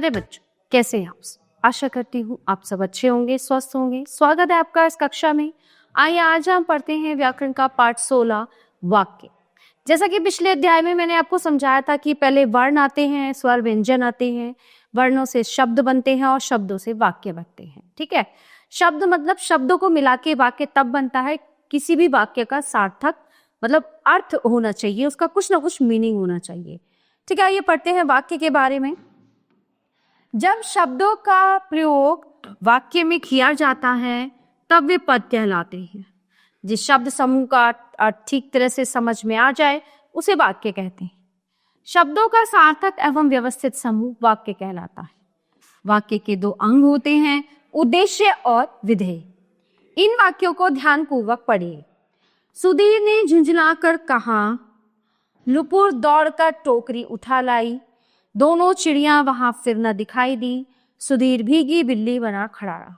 प्यारे बच्चों, कैसे हैं आप? आशा करती हूँ आप सब अच्छे होंगे, स्वस्थ होंगे। स्वागत है आपका इस कक्षा में। आइए आज हम पढ़ते हैं व्याकरण का पाठ 16 वाक्य। जैसा कि पिछले अध्याय में मैंने आपको समझाया था कि पहले वर्ण आते हैं, स्वर व्यंजन आते हैं, वर्णों से शब्द बनते हैं और शब्दों से वाक्य बनते हैं। ठीक है, शब्द मतलब शब्दों को मिला के वाक्य तब बनता है, किसी भी वाक्य का सार्थक मतलब अर्थ होना चाहिए, उसका कुछ ना कुछ मीनिंग होना चाहिए। ठीक है, आइए पढ़ते हैं वाक्य के बारे में। जब शब्दों का प्रयोग वाक्य में किया जाता है तब वे पद कहलाते हैं। जिस शब्द समूह का अर्थ ठीक तरह से समझ में आ जाए उसे वाक्य कहते हैं। शब्दों का सार्थक एवं व्यवस्थित समूह वाक्य कहलाता है। वाक्य के दो अंग होते हैं, उद्देश्य और विधेय। इन वाक्यों को ध्यानपूर्वक पढ़िए। सुधीर ने झुंझलाकर कहा, नुपुर दौड़कर टोकरी उठा लाई। दोनों चिड़िया वहां फिर न दिखाई दी। सुधीर भीगी बिल्ली बना खड़ा रहा।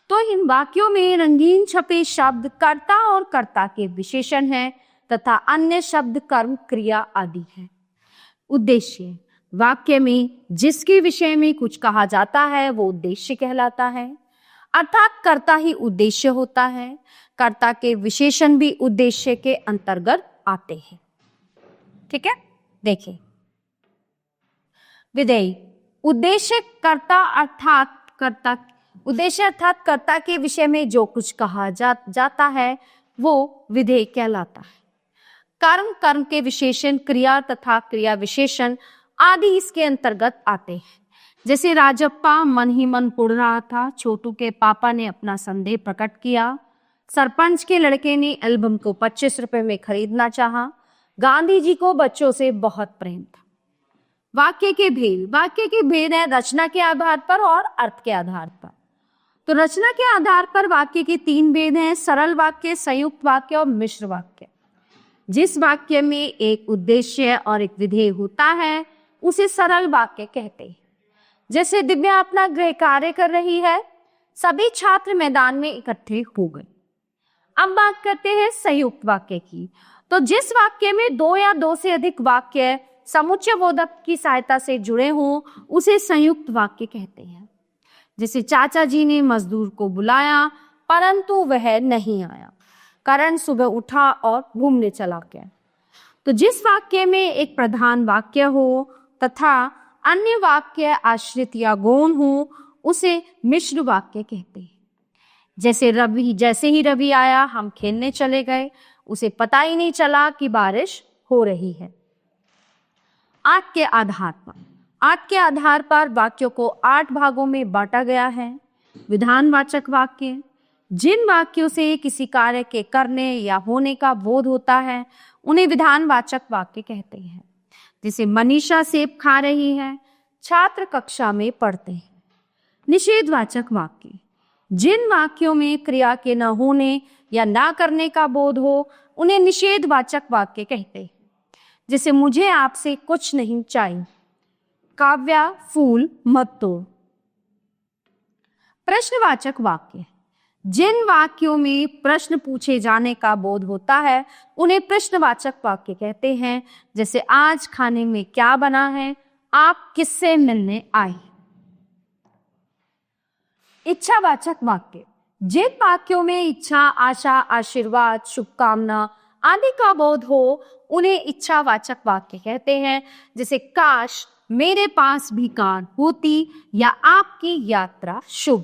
तो इन वाक्यों में रंगीन छपे शब्द कर्ता और कर्ता के विशेषण हैं तथा अन्य शब्द कर्म क्रिया आदि हैं। उद्देश्य, वाक्य में जिसके विषय में कुछ कहा जाता है वो उद्देश्य कहलाता है, अर्थात कर्ता ही उद्देश्य होता है। कर्ता के विशेषण भी उद्देश्य के अंतर्गत आते हैं। ठीक है, देखिए विधेय, उद्देश्य कर्ता अर्थात कर्ता के विषय में जो कुछ कहा जाता है वो विधेय कहलाता है। कर्म के विशेषण, क्रिया तथा क्रिया विशेषण आदि इसके अंतर्गत आते हैं। जैसे राजप्पा मन ही मन पुढ़ रहा था। छोटू के पापा ने अपना संदेह प्रकट किया। सरपंच के लड़के ने एल्बम को 25 रुपए में खरीदना चाहा। गांधी जी को बच्चों से बहुत प्रेम था। वाक्य के भेद है रचना के आधार पर और अर्थ के आधार पर। तो रचना के आधार पर वाक्य के 3 भेद हैं, सरल वाक्य, संयुक्त वाक्य और मिश्र वाक्य। जिस वाक्य में एक उद्देश्य और एक विधेय होता है उसे सरल वाक्य कहते हैं। जैसे दिव्या अपना गृह कार्य कर रही है, सभी छात्र मैदान में इकट्ठे हो गए। अब बात करते हैं संयुक्त वाक्य की। तो जिस वाक्य में 2 या 2 से अधिक वाक्य समुच्चय बोधक की सहायता से जुड़े हों उसे संयुक्त वाक्य कहते हैं। जैसे चाचा जी ने मजदूर को बुलाया परंतु वह नहीं आया। करण सुबह उठा और घूमने चला गया। तो जिस वाक्य में एक प्रधान वाक्य हो तथा अन्य वाक्य आश्रित या गौण हो उसे मिश्र वाक्य कहते हैं। जैसे ही रवि आया हम खेलने चले गए, उसे पता ही नहीं चला कि बारिश हो रही है। अर्थ के आधार पर वाक्यों को 8 भागों में बांटा गया है। विधानवाचक वाक्य, जिन वाक्यों से किसी कार्य के करने या होने का बोध होता है उन्हें विधानवाचक वाक्य कहते हैं। जैसे मनीषा सेब खा रही है, छात्र कक्षा में पढ़ते हैं। निषेधवाचक वाक्य, जिन वाक्यों में क्रिया के न होने या ना करने का बोध हो उन्हें निषेधवाचक वाक्य कहते हैं। जैसे मुझे आपसे कुछ नहीं चाहिए। काव्या फूल मत तोड़। प्रश्नवाचक वाक्य, जिन वाक्यों में प्रश्न पूछे जाने का बोध होता है उन्हें प्रश्नवाचक वाक्य कहते हैं। जैसे आज खाने में क्या बना है, आप किससे मिलने आए। इच्छावाचक वाक्य, जिन वाक्यों में इच्छा, आशा, आशीर्वाद, शुभकामना आदि का बोध हो उन्हें इच्छावाचक वाक्य कहते हैं। जैसे काश मेरे पास भी कार होती या आपकी यात्रा शुभ।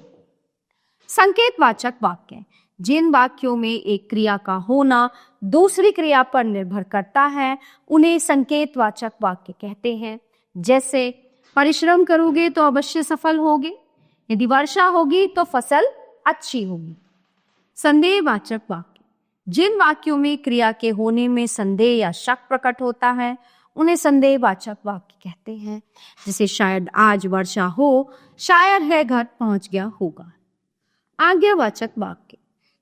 संकेतवाचक वाक्य, जिन वाक्यों में एक क्रिया का होना दूसरी क्रिया पर निर्भर करता है उन्हें संकेतवाचक वाक्य कहते हैं। जैसे परिश्रम करोगे तो अवश्य सफल होगे, यदि वर्षा होगी तो फसल अच्छी होगी। संदेहवाचक वाक्य, जिन वाक्यों में क्रिया के होने में संदेह या शक प्रकट होता है उन्हें संदेहवाचक वाक्य कहते हैं। जैसे शायद आज वर्षा हो, शायद है घर पहुंच गया होगा। आज्ञावाचक वाक्य,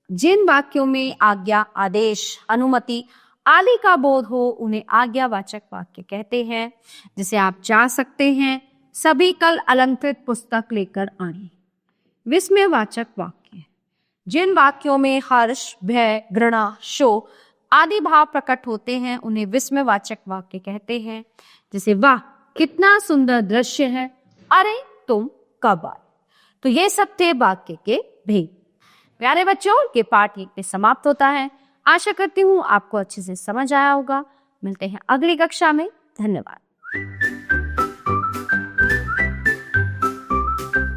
जिन वाक्यों में आज्ञा, आदेश, अनुमति आदि का बोध हो उन्हें आज्ञावाचक वाक्य कहते हैं। जैसे आप जा सकते हैं, सभी कल अलंकृत पुस्तक लेकर आए। विस्मयवाचक वाक्य, जिन वाक्यों में हर्ष, भय, घृणा, शोक आदि भाव प्रकट होते हैं उन्हें विस्मयवाचक वाक्य कहते हैं। जैसे वाह कितना सुंदर दृश्य है, अरे तुम कब आए। तो ये सब थे वाक्य के भेद। प्यारे बच्चों, ये पाठ यहीं पे समाप्त होता है। आशा करती हूँ आपको अच्छे से समझ आया होगा। मिलते हैं अगली कक्षा में। धन्यवाद।